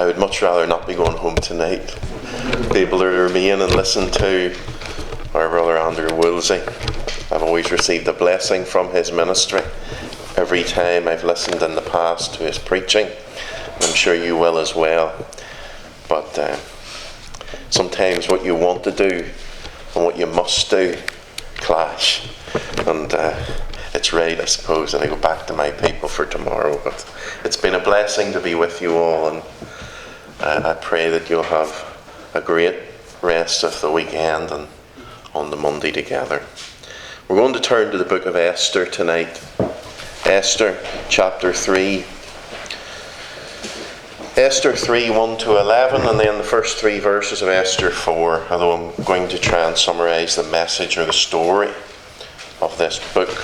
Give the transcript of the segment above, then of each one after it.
would much rather not be going home tonight. Be able to remain and listen to our brother Andrew Woolsey. I've always received a blessing from his ministry every time I've listened in the past to his preaching. I'm sure you will as well. But sometimes what you want to do and what you must do clash. And it's right, I suppose, and I go back to my people for tomorrow. But it's been a blessing to be with you all, and I pray that you'll have a great rest of the weekend and on the Monday together. We're going to turn to the book of Esther tonight. Esther chapter 3. Esther 3, 1 to 11, and then the first 3 verses of Esther 4, although I'm going to try and summarise the message or the story of this book.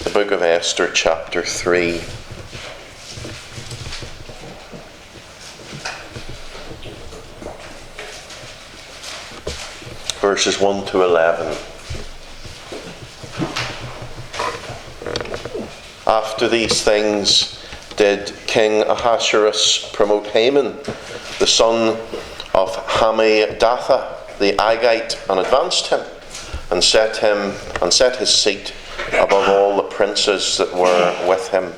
The book of Esther chapter 3. Verses 1 to 11. After these things did King Ahasuerus promote Haman, the son of Hammedatha the Agagite, and advanced him, and set his seat above all the princes that were with him.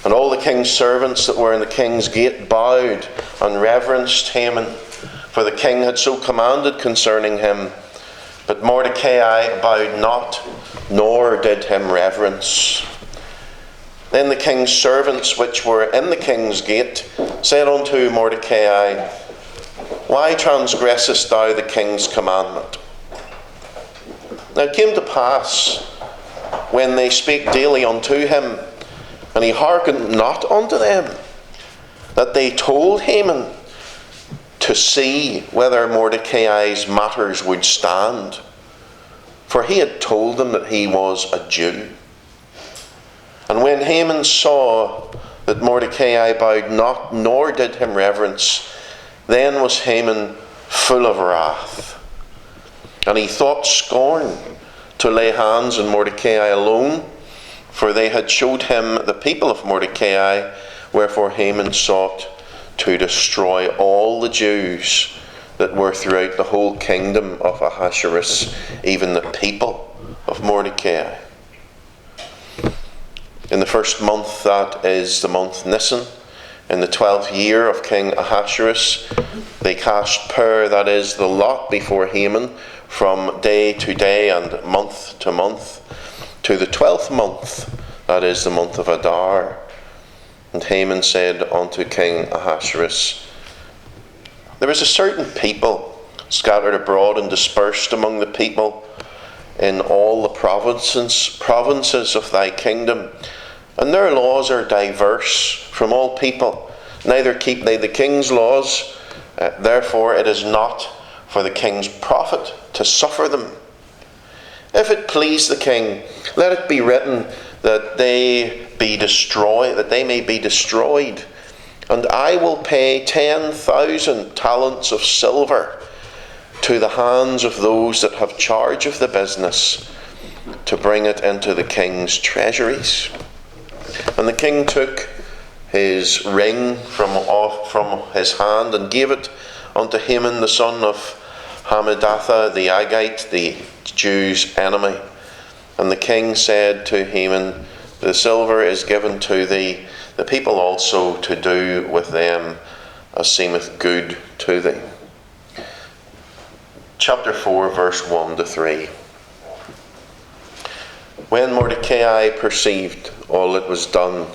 And all the king's servants that were in the king's gate bowed and reverenced Haman, for the king had so commanded concerning him. But Mordecai bowed not, nor did him reverence. Then the king's servants which were in the king's gate said unto Mordecai, Why transgressest thou the king's commandment? Now it came to pass, when they spake daily unto him, and he hearkened not unto them, that they told Haman to see whether Mordecai's matters would stand. For he had told them that he was a Jew. And when Haman saw that Mordecai bowed not, nor did him reverence, then was Haman full of wrath. And he thought scorn to lay hands on Mordecai alone, for they had showed him the people of Mordecai, wherefore Haman sought to destroy all the Jews that were throughout the whole kingdom of Ahasuerus, even the people of Mordecai. In the first month, that is the month Nisan, in the 12th year of King Ahasuerus, they cast pur, that is the lot, before Haman from day to day and month to month, to the 12th month, that is the month of Adar. And Haman said unto King Ahasuerus, There is a certain people scattered abroad and dispersed among the people in all the provinces of thy kingdom, and their laws are diverse from all people, neither keep they the king's laws, therefore it is not for the king's profit to suffer them. If it please the king, let it be written that they may be destroyed, and I will pay 10,000 talents of silver to the hands of those that have charge of the business, to bring it into the king's treasuries. And the king took his ring from his hand and gave it unto Haman, the son of Hammedatha the Agagite, the Jews' enemy. And the king said to Haman, The silver is given to thee, the people also to do with them as seemeth good to thee. Chapter 4, verse 1 to 3. When Mordecai perceived all that was done,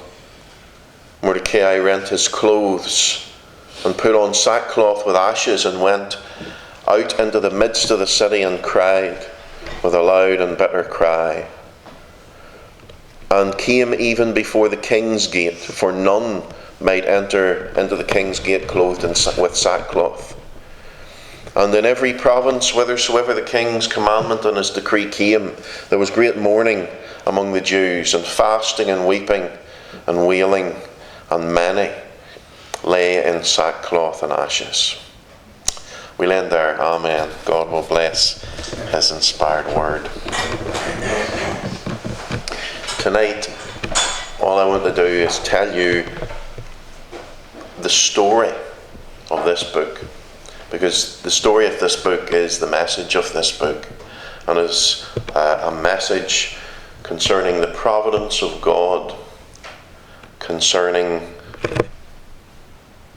Mordecai rent his clothes and put on sackcloth with ashes, and went out into the midst of the city and cried with a loud and bitter cry, and came even before the king's gate, for none might enter into the king's gate clothed with sackcloth. And in every province whithersoever the king's commandment and his decree came, there was great mourning among the Jews, and fasting and weeping and wailing, and many lay in sackcloth and ashes. We'll end there. Amen. God will bless his inspired word. Tonight, all I want to do is tell you the story of this book, because the story of this book is the message of this book, and is a message concerning the providence of God, concerning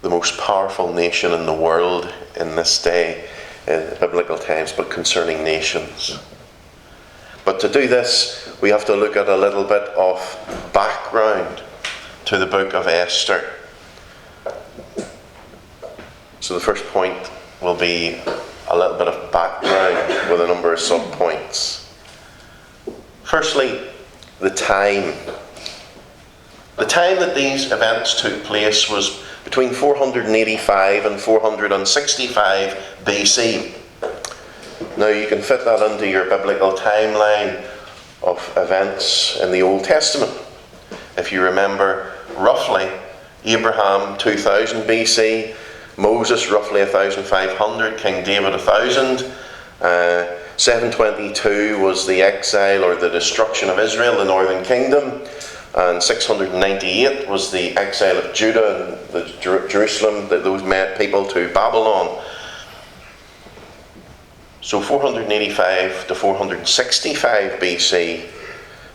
the most powerful nation in the world in this day, in biblical times, but concerning nations. But to do this, we have to look at a little bit of background to the book of Esther. So the first point will be a little bit of background with a number of sub-points. Firstly, the time. The time that these events took place was between 485 and 465 BC. Now you can fit that into your biblical timeline of events in the Old Testament. If you remember, roughly, Abraham 2000 BC, Moses roughly 1500, King David 1000, 722 was the exile or the destruction of Israel, the northern kingdom, and 698 was the exile of Judah and Jerusalem, those people to Babylon. So 485 to 465 BC,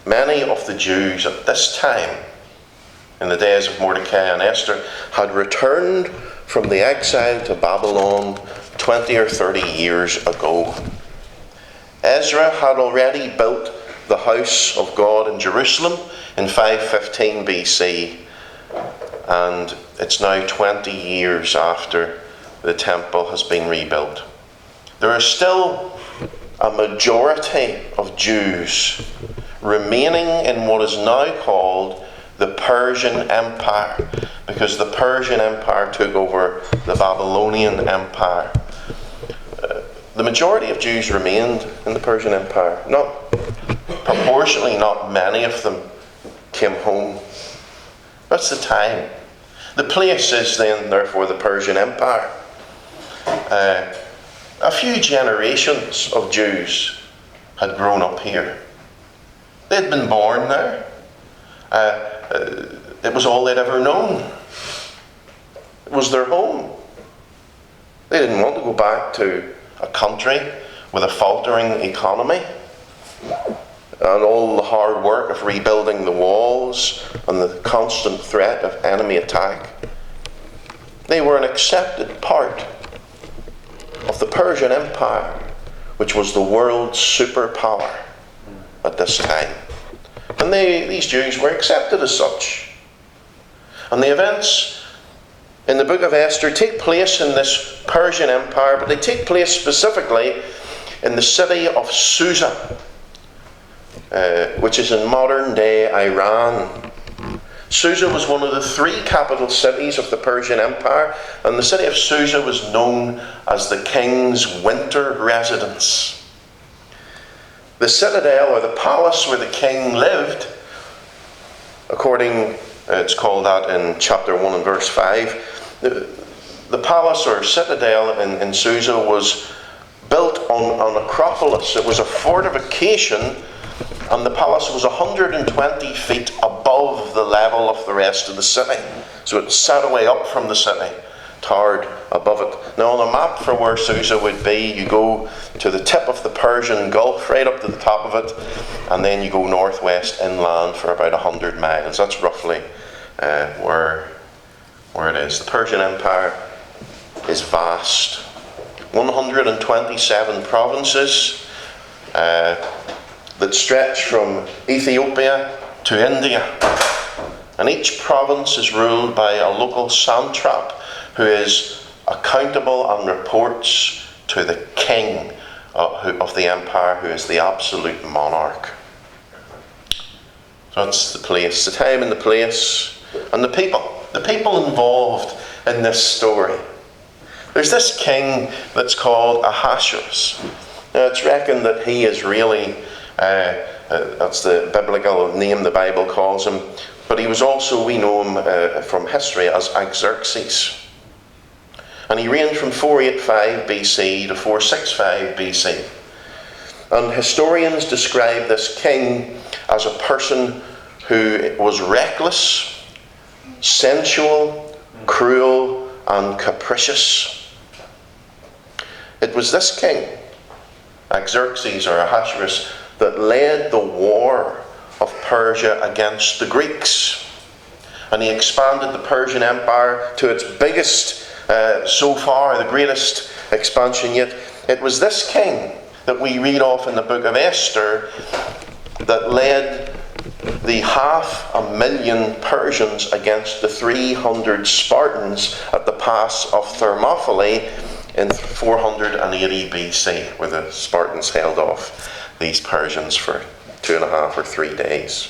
many of the Jews at this time, in the days of Mordecai and Esther, had returned from the exile to Babylon 20 or 30 years ago. Ezra had already built the house of God in Jerusalem in 515 BC, and it's now 20 years after the temple has been rebuilt. There are still a majority of Jews remaining in what is now called the Persian Empire, because the Persian Empire took over the Babylonian Empire. The majority of Jews remained in the Persian Empire. Proportionally, not many of them came home. That's the time. The place is then, therefore, the Persian Empire. A few generations of Jews had grown up here. They'd been born there. It was all they'd ever known. It was their home. They didn't want to go back to a country with a faltering economy and all the hard work of rebuilding the walls and the constant threat of enemy attack. They were an accepted part of the Persian Empire, which was the world's superpower at this time. And these Jews were accepted as such. And the events in the book of Esther take place in this Persian Empire, but they take place specifically in the city of Susa, which is in modern-day Iran. Susa was one of the three capital cities of the Persian Empire, and the city of Susa was known as the king's winter residence. The citadel, or the palace where the king lived, it's called that in chapter 1 and verse 5, the palace or citadel in Susa was built on an acropolis. It was a fortification, and the palace was 120 feet above the level of the rest of the city. So it sat away up from the city, towered above it. Now on a map for where Susa would be, you go to the tip of the Persian Gulf, right up to the top of it, and then you go northwest inland for about 100 miles. That's roughly where it is. The Persian Empire is vast. 127 provinces that stretch from Ethiopia to India. And each province is ruled by a local satrap who is accountable and reports to the king of the empire, who is the absolute monarch. So that's the place, the time and the place, and the people. The people involved in this story. There's this king that's called Ahasuerus. Now it's reckoned that he is really, that's the biblical name the Bible calls him, but he was also, we know him from history as Xerxes. And he reigned from 485 BC to 465 BC. And historians describe this king as a person who was reckless, sensual, cruel and capricious. It was this king, Xerxes or Ahasuerus, that led the war of Persia against the Greeks. And he expanded the Persian Empire to its biggest so far, the greatest expansion yet. It was this king that we read of in the book of Esther that led the 500,000 Persians against the 300 Spartans at the pass of Thermopylae in 480 BC, where the Spartans held off these Persians for 2.5 or 3 days.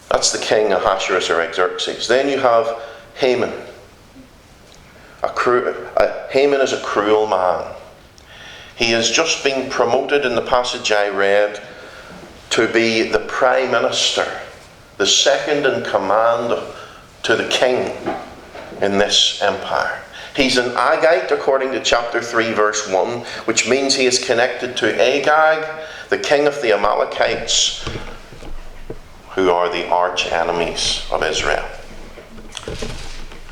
That's the king Ahasuerus or Xerxes. Then you have Haman. Haman is a cruel man. He has just been promoted in the passage I read to be the prime minister, the second in command to the king in this empire. He's an Agite according to chapter 3 verse 1, which means he is connected to Agag, the king of the Amalekites, who are the arch enemies of Israel.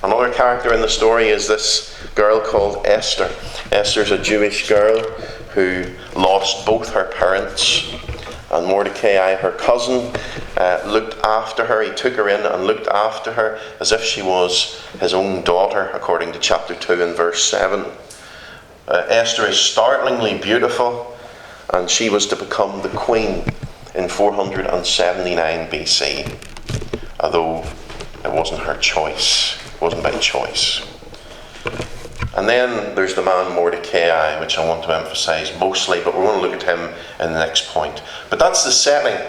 Another character in the story is this girl called Esther. Esther's a Jewish girl who lost both her parents, and Mordecai, her cousin, looked after her. He took her in and looked after her as if she was his own daughter, according to chapter 2 and verse 7. Esther is startlingly beautiful, and she was to become the queen in 479 BC, although it wasn't her choice. It wasn't by choice. And then there's the man Mordecai, which I want to emphasize mostly, but we're going to look at him in the next point. But that's the setting.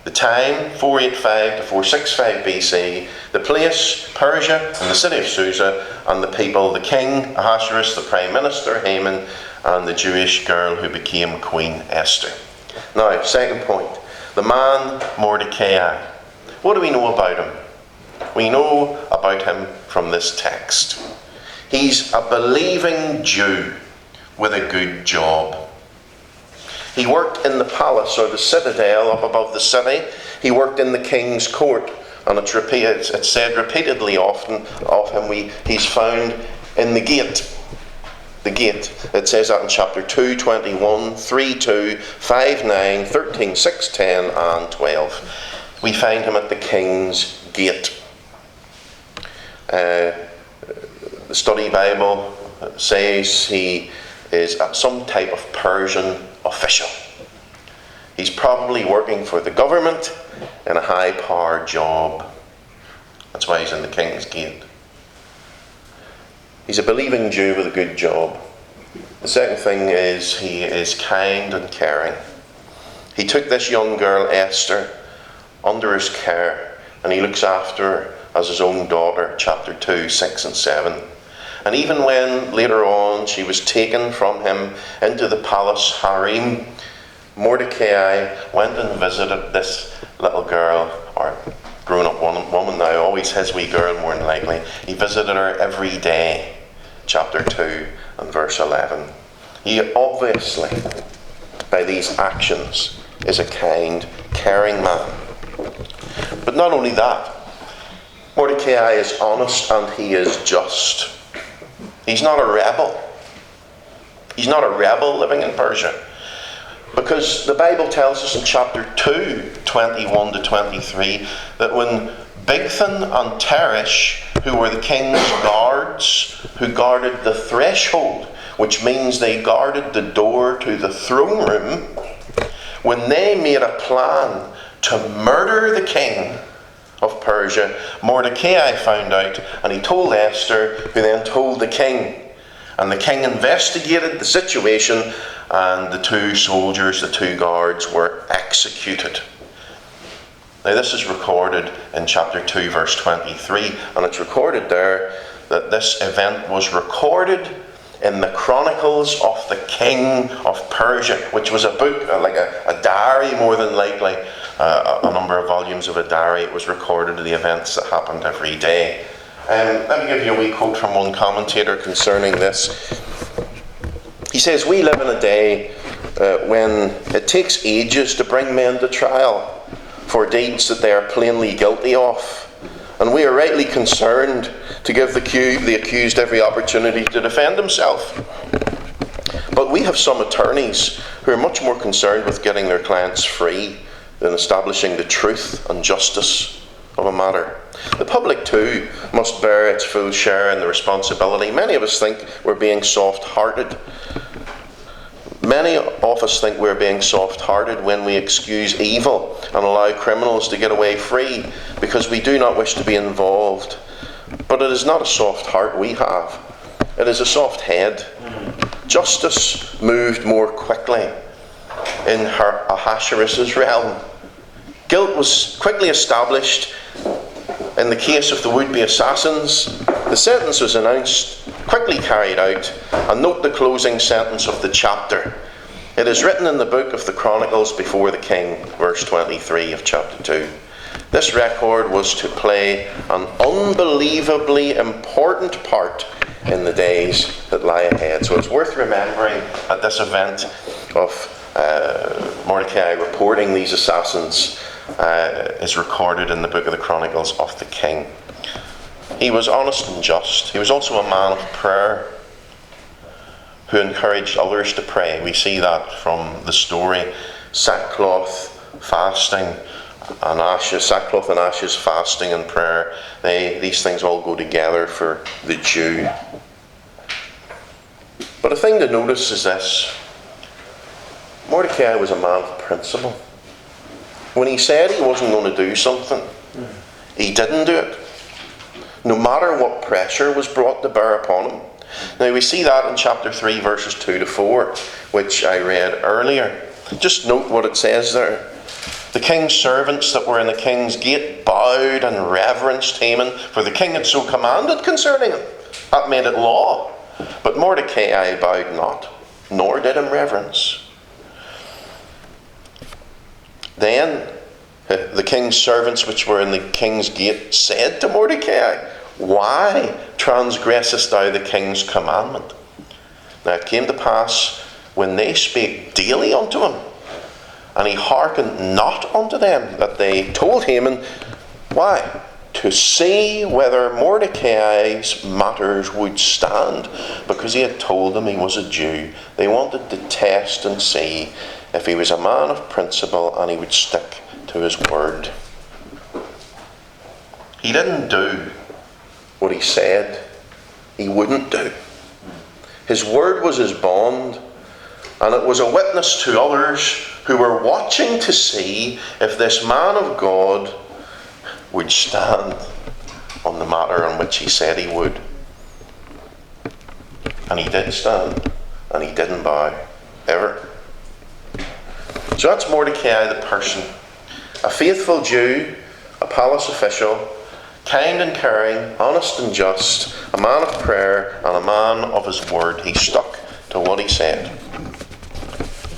The time, 485 to 465 BC. The place, Persia, and the city of Susa, and the people, the king, Ahasuerus, the prime minister, Haman, and the Jewish girl who became Queen Esther. Now, second point. The man Mordecai. What do we know about him? We know about him from this text. He's a believing Jew with a good job. He worked in the palace or the citadel up above the city. He worked in the king's court, and it's said repeatedly often of him, he's found in the gate. The gate. It says that in chapter 2, 21, 3, 2, 5, 9, 13, 6, 10, and 12. We find him at the king's gate. The study Bible says he is some type of Persian official. He's probably working for the government in a high-powered job. That's why he's in the king's gate. He's a believing Jew with a good job. The second thing is he is kind and caring. He took this young girl, Esther, under his care, and he looks after her as his own daughter, chapter 2, 6 and 7. And even when later on she was taken from him into the palace harem, Mordecai went and visited this little girl, or grown-up woman now, always his wee girl more than likely. He visited her every day, chapter 2 and verse 11. He obviously, by these actions, is a kind, caring man. But not only that, Mordecai is honest and he is just. He's not a rebel. He's not a rebel living in Persia. Because the Bible tells us in chapter 2, 21 to 23, that when Bigthan and Teresh, who were the king's guards, who guarded the threshold, which means they guarded the door to the throne room, when they made a plan to murder the king of Persia, Mordecai found out, and he told Esther, who then told the king. And the king investigated the situation, and the two soldiers, the two guards, were executed. Now this is recorded in chapter 2 verse 23, and it's recorded there that this event was recorded in the Chronicles of the King of Persia, which was a book, like a diary more than likely, a number of volumes of a diary. It was recorded of the events that happened every day. Let me give you a wee quote from one commentator concerning this. He says, "We live in a day when it takes ages to bring men to trial for deeds that they are plainly guilty of, And we are rightly concerned to give the accused every opportunity to defend himself. But we have some attorneys who are much more concerned with getting their clients free than establishing the truth and justice of a matter. The public too must bear its full share in the responsibility. Many of us think we're being soft-hearted. Many of us think we're being soft-hearted when we excuse evil and allow criminals to get away free because we do not wish to be involved. But it is not a soft heart we have. It is a soft head. Justice moved more quickly in Ahasuerus' realm. Guilt was quickly established in the case of the would-be assassins. The sentence was announced, quickly carried out, and note the closing sentence of the chapter. It is written in the book of the Chronicles before the king, verse 23 of chapter 2. This record was to play an unbelievably important part in the days that lie ahead. So it's worth remembering at this event of Mordecai reporting these assassins is recorded in the book of the Chronicles of the king. He was honest and just. He was also a man of prayer who encouraged others to pray. We see that from the story. Sackcloth, fasting, and ashes, sackcloth and ashes, fasting and prayer. These things all go together for the Jew. But a thing to notice is this. Mordecai was a man of principle. When he said he wasn't going to do something, he didn't do it. No matter what pressure was brought to bear upon him. Now we see that in chapter 3 verses 2 to 4, which I read earlier. Just note what it says there. The king's servants that were in the king's gate bowed and reverenced Haman, for the king had so commanded concerning him. That made it law. But Mordecai bowed not, nor did him reverence. Then the king's servants which were in the king's gate said to Mordecai, Why transgressest thou the king's commandment? Now it came to pass, when they spake daily unto him, and he hearkened not unto them, that they told Haman, why? To see whether Mordecai's matters would stand, because he had told them he was a Jew. They wanted to test and see if he was a man of principle and he would stick to his word. He didn't do what he said he wouldn't do. His word was his bond, and it was a witness to others who were watching to see if this man of God would stand on the matter on which he said he would. And he did stand, and he didn't bow, ever. So that's Mordecai the person. A faithful Jew, a palace official, kind and caring, honest and just, a man of prayer and a man of his word. He stuck to what he said.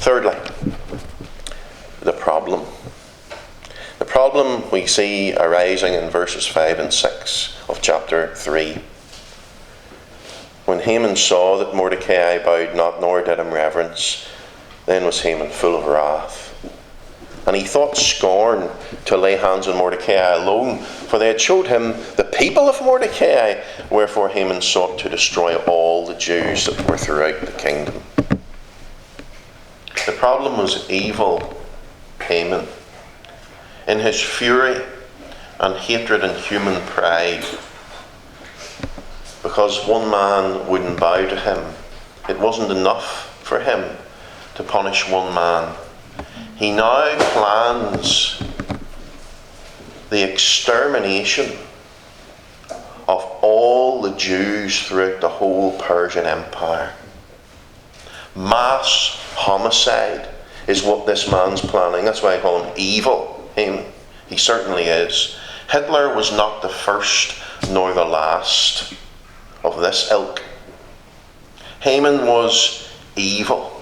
Thirdly, the problem. The problem we see arising in verses 5 and 6 of chapter 3. When Haman saw that Mordecai bowed not nor did him reverence, then was Haman full of wrath. And he thought scorn to lay hands on Mordecai alone, for they had showed him the people of Mordecai, wherefore Haman sought to destroy all the Jews that were throughout the kingdom. The problem was evil Haman, in his fury and hatred and human pride, because one man wouldn't bow to him. It wasn't enough for him to punish one man. He now plans the extermination of all the Jews throughout the whole Persian Empire. Mass homicide is what this man's planning. That's why I call him evil Haman. He certainly is. Hitler was not the first nor the last of this ilk. Haman was evil.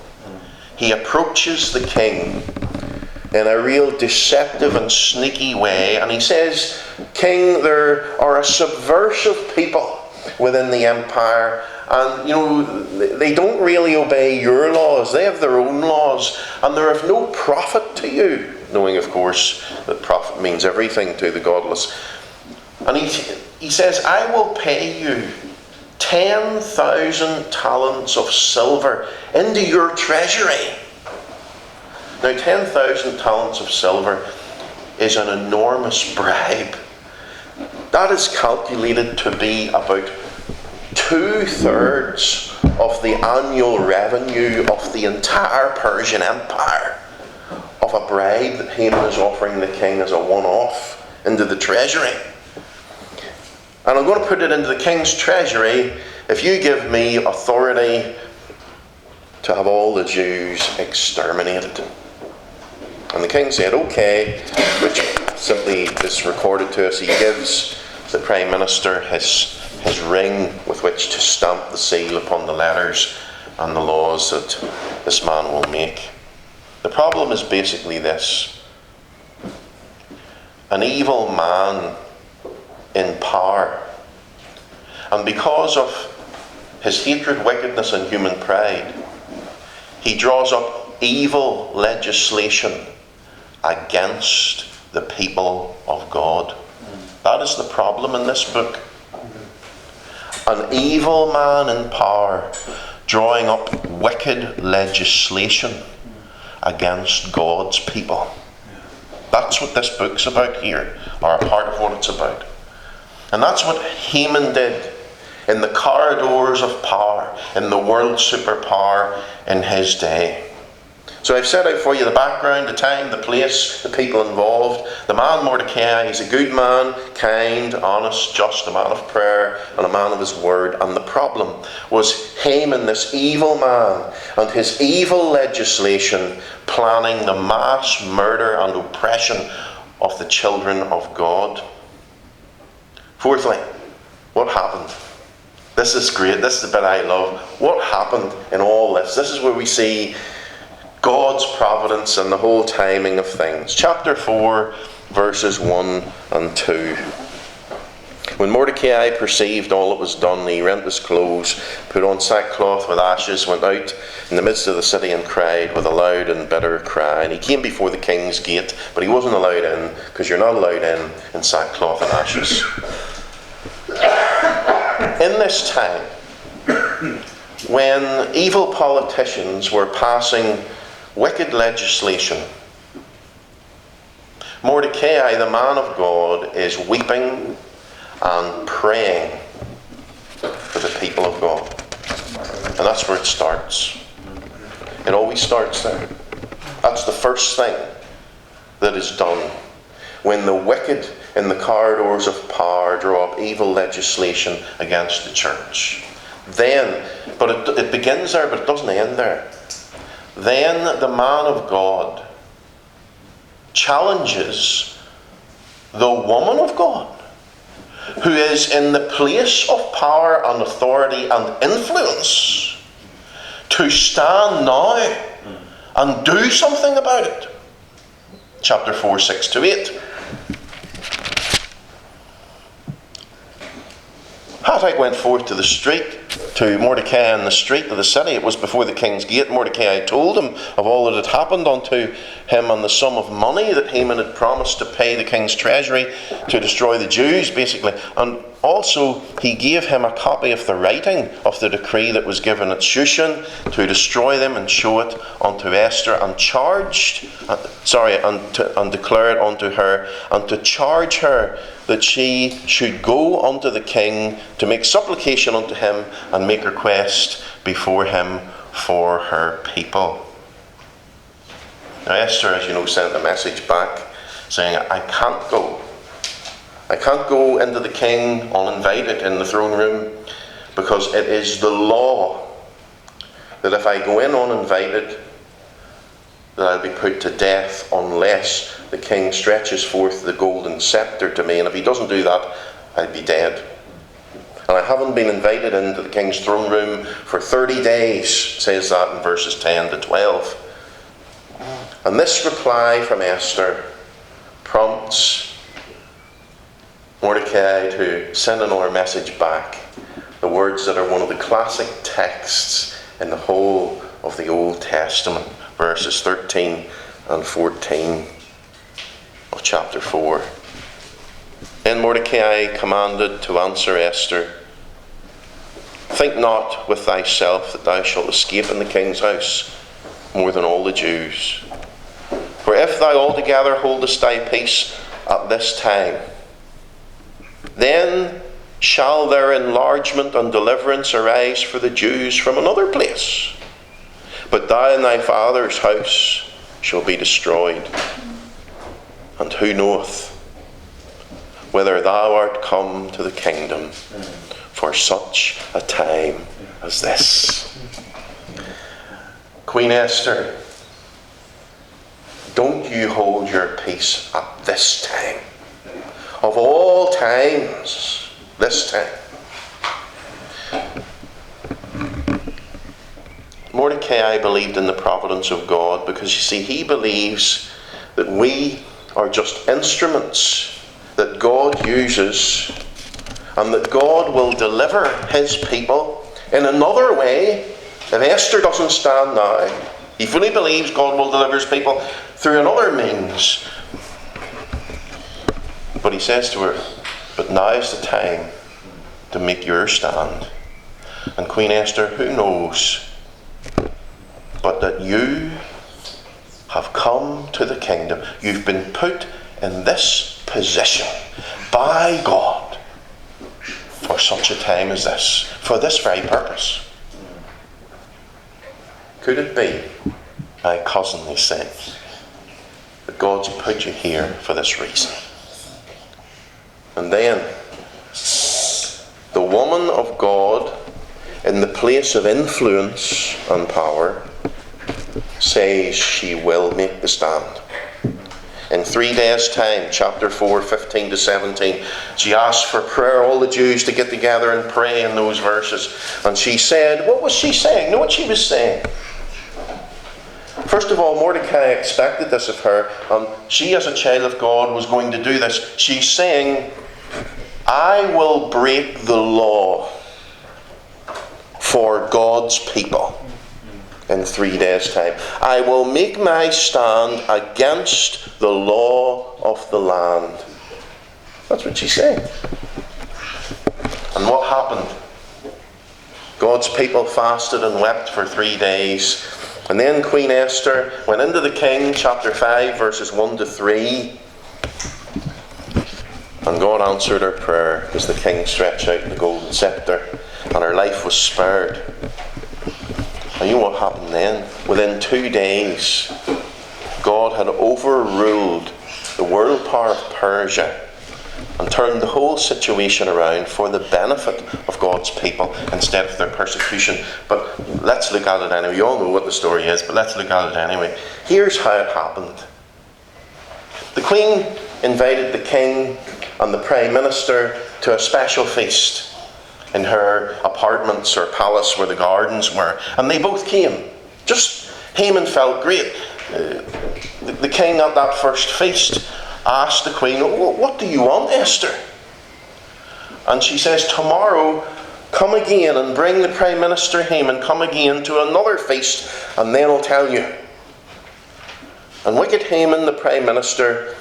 He approaches the king in a real deceptive and sneaky way, and he says, King, there are a subversive people within the empire, and they don't really obey your laws. They have their own laws, and they're of no profit to you, knowing of course that profit means everything to the godless. And he says, I will pay you 10,000 talents of silver into your treasury. Now, 10,000 talents of silver is an enormous bribe. That is calculated to be about 2/3 of the annual revenue of the entire Persian Empire, of a bribe that Haman is offering the king as a one-off into the treasury. And I'm going to put it into the king's treasury if you give me authority to have all the Jews exterminated. And the king said, okay, which simply is recorded to us. He gives the Prime Minister his ring with which to stamp the seal upon the letters and the laws that this man will make. The problem is basically this. An evil man in power, and because of his hatred, wickedness and human pride, he draws up evil legislation against the people of God. That is the problem in this book. An evil man in power drawing up wicked legislation against God's people. That's what this book's about here, or part of what it's about. And that's what Haman did in the corridors of power, in the world superpower in his day. So I've set out for you the background, the time, the place, the people involved. The man Mordecai, he's a good man, kind, honest, just, a man of prayer, and a man of his word. And the problem was Haman, this evil man, and his evil legislation planning the mass murder and oppression of the children of God. Fourthly, what happened? This is great. This is the bit I love. What happened in all this? This is where we see God's providence and the whole timing of things. Chapter 4, verses 1 and 2. When Mordecai perceived all that was done, he rent his clothes, put on sackcloth with ashes, went out in the midst of the city and cried with a loud and bitter cry. And he came before the king's gate, but he wasn't allowed in, because you're not allowed in sackcloth and ashes. In this time, when evil politicians were passing wicked legislation, Mordecai, the man of God, is weeping and praying for the people of God. And that's where it starts. It always starts there. That's the first thing that is done when the wicked in the corridors of power draw up evil legislation against the church. Then, but it begins there, but it doesn't end there. Then the man of God challenges the woman of God, who is in the place of power and authority and influence, to stand now and do something about it. Chapter 4, 6 to 8. Hathach went forth to the street, to Mordecai in the street of the city. It was before the king's gate. Mordecai told him of all that had happened unto him and the sum of money that Haman had promised to pay the king's treasury to destroy the Jews, basically. And also he gave him a copy of the writing of the decree that was given at Shushan to destroy them and show it unto Esther, and and declare it unto her, and to charge her that she should go unto the king to make supplication unto him and make request before him for her people. Now Esther, as you know, sent a message back saying, I can't go. I can't go into the king uninvited in the throne room, because it is the law that if I go in uninvited, that I'll be put to death unless the king stretches forth the golden scepter to me. And if he doesn't do that, I'll be dead. And I haven't been invited into the king's throne room for 30 days, says that in verses 10 to 12. And this reply from Esther prompts Mordecai to send another message back. The words that are one of the classic texts in the whole of the Old Testament. Verses 13 and 14 of chapter 4. In Mordecai commanded to answer Esther, "Think not with thyself that thou shalt escape in the king's house more than all the Jews. For if thou altogether holdest thy peace at this time, then shall their enlargement and deliverance arise for the Jews from another place. But thou and thy father's house shall be destroyed. And who knoweth whether thou art come to the kingdom for such a time as this?" Queen Esther, don't you hold your peace at this time. Of all times, this time. Mordecai believed in the providence of God because, you see, he believes that we are just instruments that God uses, and that God will deliver his people in another way. If Esther doesn't stand now, he fully believes God will deliver his people through another means. But he says to her, "But now is the time to make your stand." And Queen Esther, who knows but that you have come to the kingdom. You've been put in this position by God for such a time as this, for this very purpose. Could it be, my cousin, he said, that God's put you here for this reason? And then, the woman of God, in the place of influence and power, says she will make the stand. In 3 days' time, chapter 4, 15 to 17, she asked for prayer, all the Jews to get together and pray in those verses. And she said, what was she saying? Know what she was saying? First of all, Mordecai expected this of her, and she as a child of God was going to do this. She's saying, I will break the law for God's people in 3 days' time. I will make my stand against the law of the land. That's what she's saying. And what happened? God's people fasted and wept for 3 days. And then Queen Esther went into the king, chapter 5, verses 1 to 3. And God answered her prayer as the king stretched out the golden scepter, and her life was spared. And you know what happened then? Within 2 days, God had overruled the world power of Persia and turned the whole situation around for the benefit of God's people instead of their persecution. But let's look at it anyway. You all know what the story is, but let's look at it anyway. Here's how it happened. The Queen invited the king and the Prime Minister to a special feast in her apartments or palace where the gardens were. And they both came. Just Haman felt great. The king at that first feast asked the Queen, what do you want, Esther? And she says, tomorrow come again and bring the Prime Minister Haman, come again to another feast, and then I'll tell you. And wicked Haman, the Prime Minister,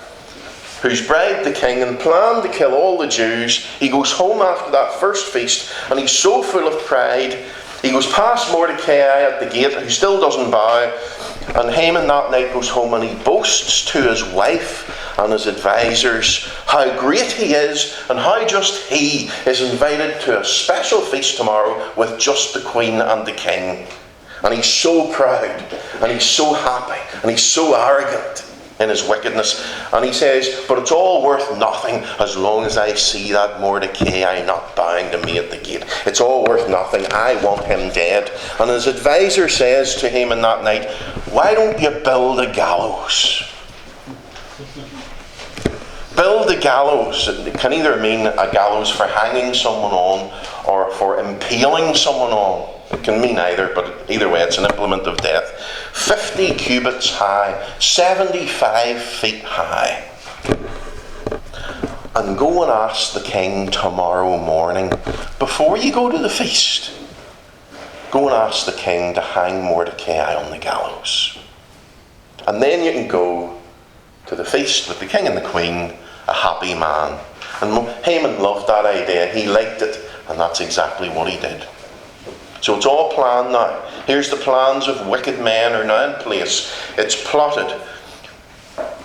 who's bribed the king and planned to kill all the Jews, he goes home after that first feast, and he's so full of pride, he goes past Mordecai at the gate, who still doesn't bow, and Haman that night goes home and he boasts to his wife and his advisors how great he is and how just he is invited to a special feast tomorrow with just the Queen and the king. And he's so proud, and he's so happy, and he's so arrogant in his wickedness. And he says, but it's all worth nothing as long as I see that Mordecai not bowing to me at the gate. It's all worth nothing. I want him dead. And his advisor says to him in that night, why don't you build a gallows? Build a gallows. It can either mean a gallows for hanging someone on or for impaling someone on. It can mean either, but either way, it's an implement of death. 50 cubits high, 75 feet high. And go and ask the king tomorrow morning, before you go to the feast, go and ask the king to hang Mordecai on the gallows. And then you can go to the feast with the king and the queen, a happy man And Haman loved that idea. He liked it, and that's exactly what he did. So it's all planned now. Here's the plans of wicked men are now in place. It's plotted.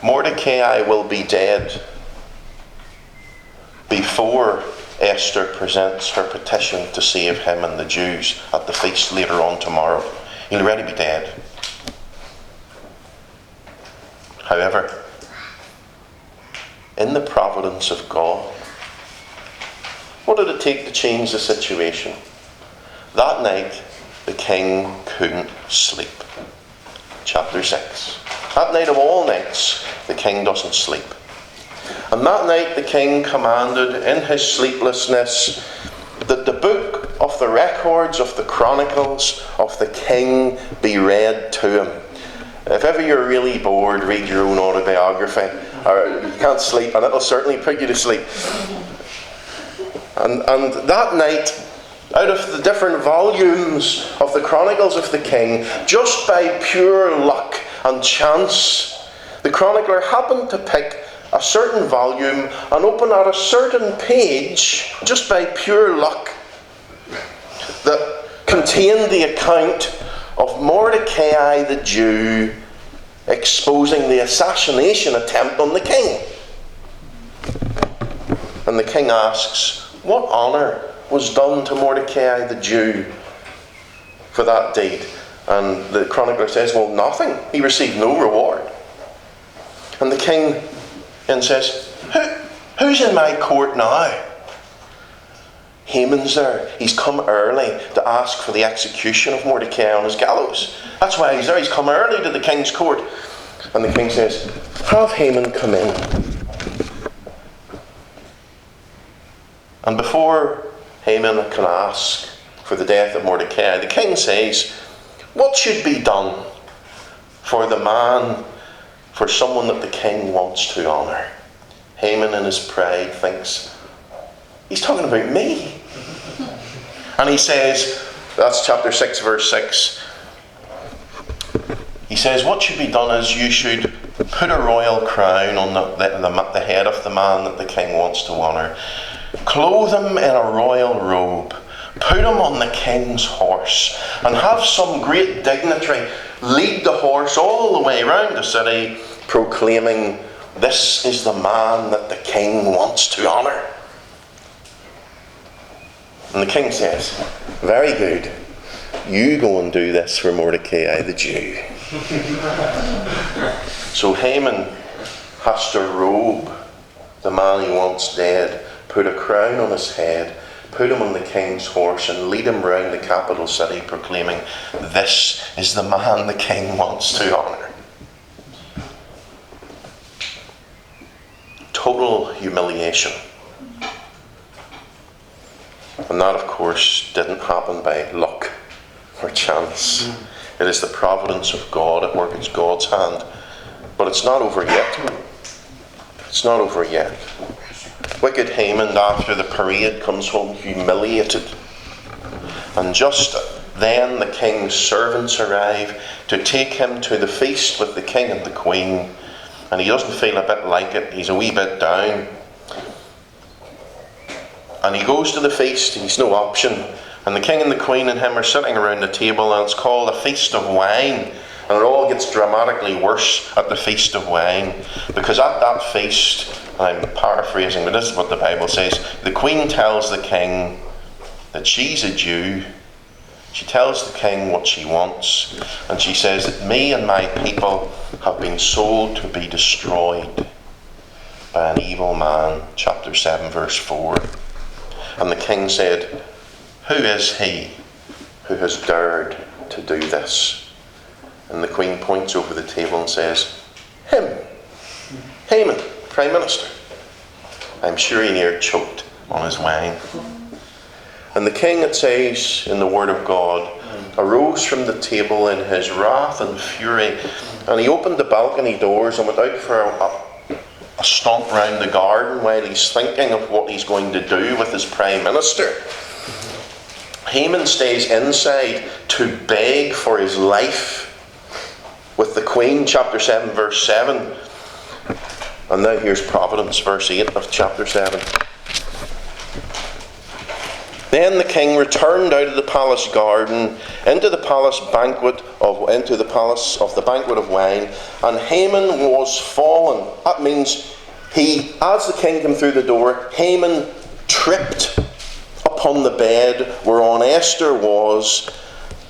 Mordecai will be dead before Esther presents her petition to save him and the Jews at the feast later on tomorrow. He'll already be dead. However, in the providence of God, what did it take to change the situation? That night, the king couldn't sleep. Chapter 6. That night of all nights, the king doesn't sleep. And that night the king commanded in his sleeplessness that the book of the records of the chronicles of the king be read to him. If ever you're really bored, read your own autobiography. Or you can't sleep, and it'll certainly put you to sleep. And that night, out of the different volumes of the chronicles of the king, just by pure luck and chance, the chronicler happened to pick a certain volume and open at a certain page, just by pure luck, that contained the account of Mordecai the Jew exposing the assassination attempt on the king. And the king asks, what honour was done to Mordecai the Jew for that deed? And the chronicler says, well, nothing. He received no reward. And the king then says, who's in my court now? Haman's there. He's come early to ask for the execution of Mordecai on his gallows. That's why he's there. He's come early to the king's court. And the king says, have Haman come in. And before Haman can ask for the death of Mordecai, the king says, what should be done for the man, for someone that the king wants to honour? Haman in his pride thinks, he's talking about me. And he says, that's chapter 6, verse 6. He says, what should be done is you should put a royal crown on the head of the man that the king wants to honour. Clothe him in a royal robe. Put him on the king's horse. And have some great dignitary lead the horse all the way around the city, proclaiming, this is the man that the king wants to honour. And the king says, very good. You go and do this for Mordecai the Jew. So Haman has to robe the man he wants dead, put a crown on his head, put him on the king's horse, and lead him round the capital city proclaiming, this is the man the king wants to honour. Total humiliation. And that, of course, didn't happen by luck or chance. It is the providence of God at work. It's God's hand. But it's not over yet. It's not over yet. Wicked Haman, after the parade, comes home humiliated. And just then the king's servants arrive to take him to the feast with the king and the queen. And he doesn't feel a bit like it. He's a wee bit down. And he goes to the feast. He's no option. And the king and the queen and him are sitting around the table, and it's called a feast of wine. And it all gets dramatically worse at the feast of wine. Because at that feast, I'm paraphrasing, but this is what the Bible says, the queen tells the king that she's a Jew. She tells the king what she wants. And she says that me and my people have been sold to be destroyed by an evil man. Chapter 7, verse 4. And the king said, who is he who has dared to do this? And the queen points over the table and says, him, Haman, Prime Minister. I'm sure he near choked on his wine. And the king, it says in the word of God, arose from the table in his wrath and fury, and he opened the balcony doors and went out for a stomp round the garden while he's thinking of what he's going to do with his Prime Minister. Haman stays inside to beg for his life with the queen, chapter 7, verse 7. And now here's Providence, verse 8 of chapter 7. Then the king returned out of the palace garden into the palace of the banquet of wine, and Haman was fallen. That means as the king came through the door, Haman tripped upon the bed whereon Esther was.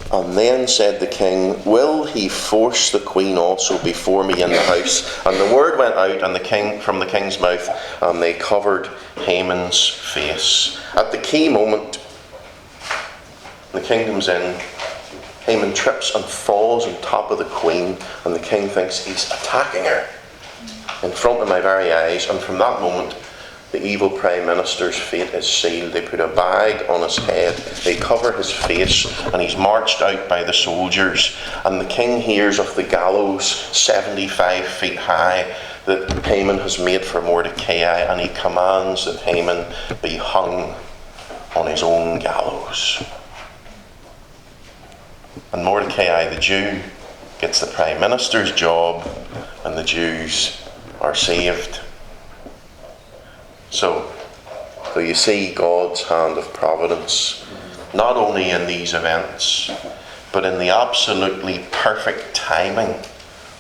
And then said the king, will he force the queen also before me in the house? And the word went out from the king's mouth, and they covered Haman's face. At the key moment, the king comes in, Haman trips and falls on top of the queen, and the king thinks he's attacking her in front of my very eyes. And from that moment, the evil prime minister's fate is sealed. They put a bag on his head, they cover his face, and he's marched out by the soldiers. And the king hears of the gallows 75 feet high that Haman has made for Mordecai, and he commands that Haman be hung on his own gallows. And Mordecai, the Jew, gets the prime minister's job, and the Jews are saved. So you see God's hand of providence, not only in these events, but in the absolutely perfect timing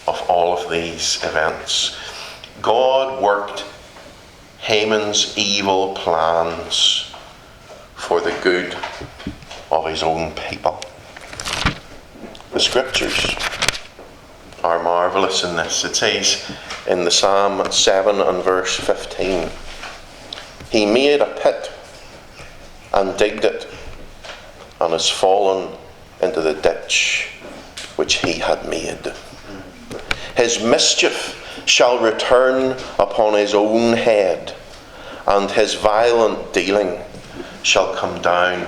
of all of these events. God worked Haman's evil plans for the good of his own people. The scriptures are marvellous in this. It says in the Psalm 7 and verse 15, he made a pit and digged it, and has fallen into the ditch which he had made. His mischief shall return upon his own head, and his violent dealing shall come down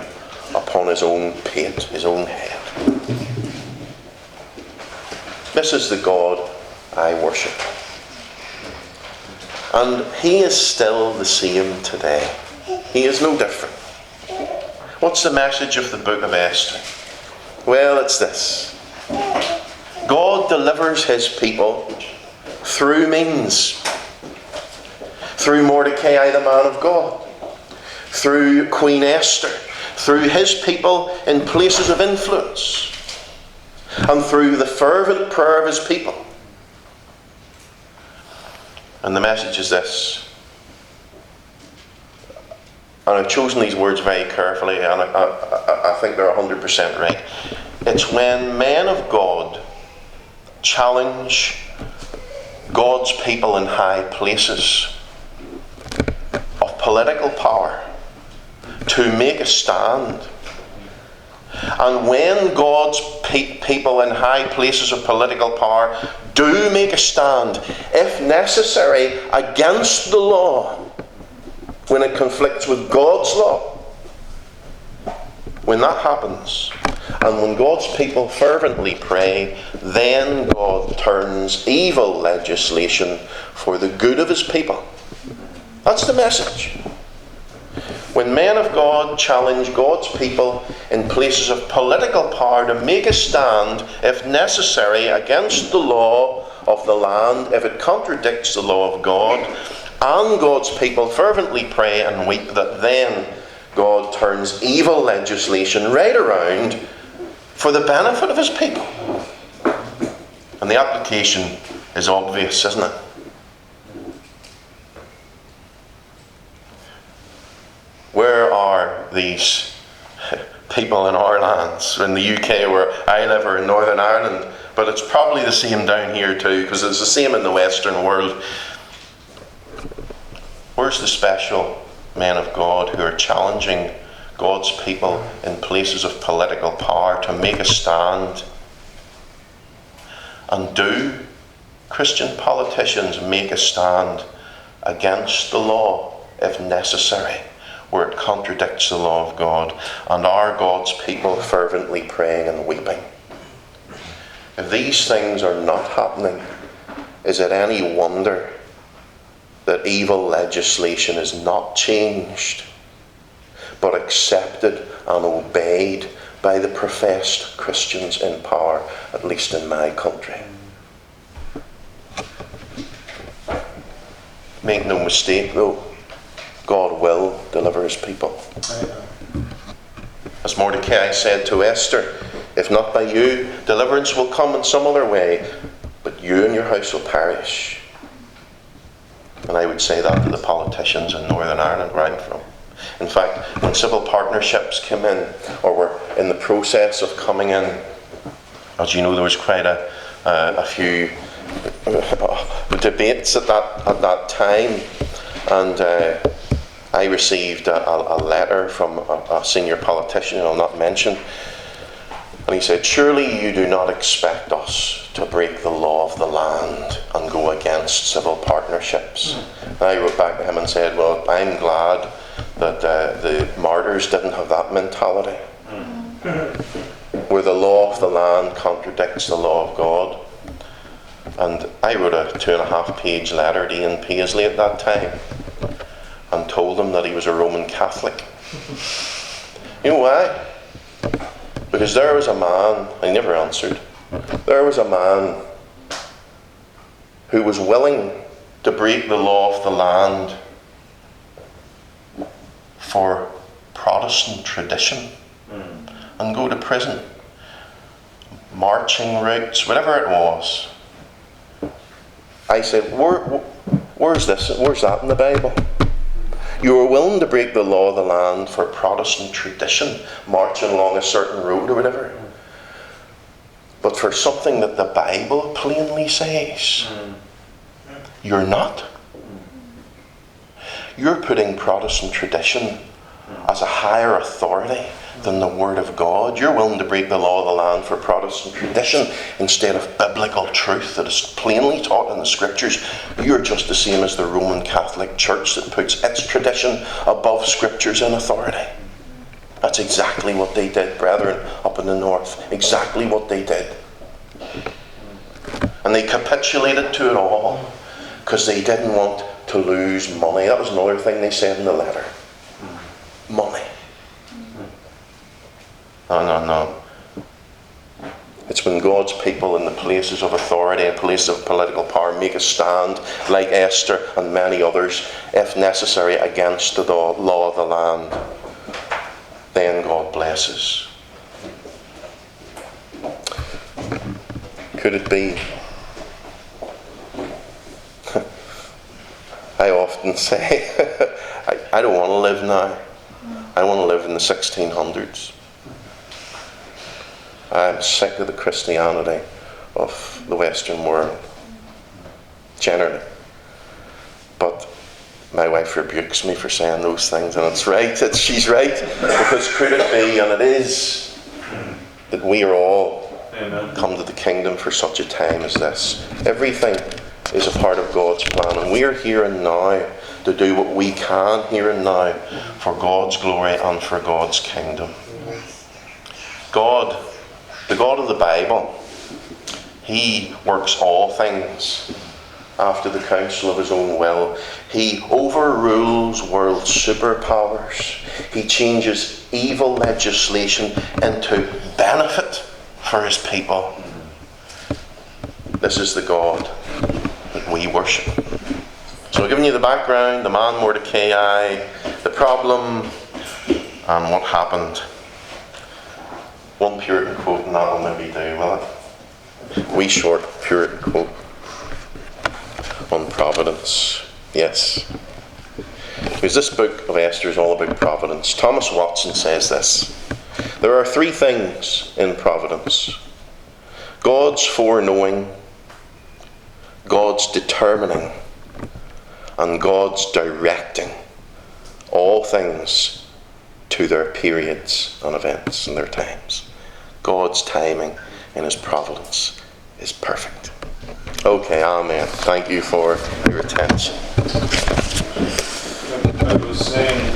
upon his own pate, his own head. This is the God I worship. And he is still the same today. He is no different. What's the message of the book of Esther? Well, it's this. God delivers his people through means. Through Mordecai, the man of God. Through Queen Esther. Through his people in places of influence. And through the fervent prayer of his people. And the message is this. And I've chosen these words very carefully, and I think they're 100% right. It's when men of God challenge God's people in high places of political power to make a stand. And when God's people in high places of political power do make a stand, if necessary, against the law, when it conflicts with God's law, when that happens, and when God's people fervently pray, then God turns evil legislation for the good of his people. That's the message. When men of God challenge God's people in places of political power to make a stand, if necessary, against the law of the land, if it contradicts the law of God, and God's people fervently pray and weep, that then God turns evil legislation right around for the benefit of his people. And the application is obvious, isn't it? Where are these people in our lands, in the UK where I live, or in Northern Ireland? But it's probably the same down here too, because it's the same in the Western world. Where's the special men of God who are challenging God's people in places of political power to make a stand? And do Christian politicians make a stand against the law if necessary, where it contradicts the law of God, and are God's people fervently praying and weeping? If these things are not happening, is it any wonder that evil legislation is not changed, but accepted and obeyed by the professed Christians in power, at least in my country? Make no mistake though, God will deliver his people. As Mordecai said to Esther, if not by you, deliverance will come in some other way, but you and your house will perish. And I would say that to the politicians in Northern Ireland where I'm from. In fact, when civil partnerships came in, or were in the process of coming in, as you know, there was quite a few debates at that time, and I received a letter from a senior politician I'll not mention, and he said, surely you do not expect us to break the law of the land and go against civil partnerships. And I wrote back to him and said, well, I'm glad that the martyrs didn't have that mentality, where the law of the land contradicts the law of God. And I wrote a 2.5-page letter to Ian Paisley at that time and told him that he was a Roman Catholic. You know why? Because there was a man, I never answered, there was a man who was willing to break the law of the land for Protestant tradition and go to prison, marching routes, whatever it was. I said, where's that in the Bible? You were willing to break the law of the land for Protestant tradition, marching along a certain road or whatever. But for something that the Bible plainly says, you're not. You're putting Protestant tradition as a higher authority than the Word of God. You're willing to break the law of the land for Protestant tradition instead of biblical truth that is plainly taught in the Scriptures. You're just the same as the Roman Catholic Church that puts its tradition above Scriptures and authority. That's exactly what they did, brethren, up in the north. Exactly what they did. And they capitulated to it all because they didn't want to lose money. That was another thing they said in the letter. Money. No. It's when God's people in the places of authority and places of political power make a stand, like Esther and many others, if necessary, against the law of the land, then God blesses. Could it be? I often say, I don't want to live now. I want to live in the 1600s. I'm sick of the Christianity of the Western world, generally. But my wife rebukes me for saying those things, and it's right. She's right. Because could it be, and it is, that we are all come to the kingdom for such a time as this? Everything is a part of God's plan, and we are here and now to do what we can here and now for God's glory and for God's kingdom. God, the God of the Bible, He works all things after the counsel of His own will. He overrules world superpowers. He changes evil legislation into benefit for His people. This is the God that we worship. So I've given you the background, the man Mordecai, the problem, and what happened. One Puritan quote, and that will maybe do, will it? Wee short Puritan quote on Providence. Yes. Because this book of Esther is all about Providence. Thomas Watson says this: there are three things in Providence: God's foreknowing, God's determining, and God's directing all things to their periods and events and their times. God's timing in His providence is perfect. Okay, amen. Thank you for your attention. I was saying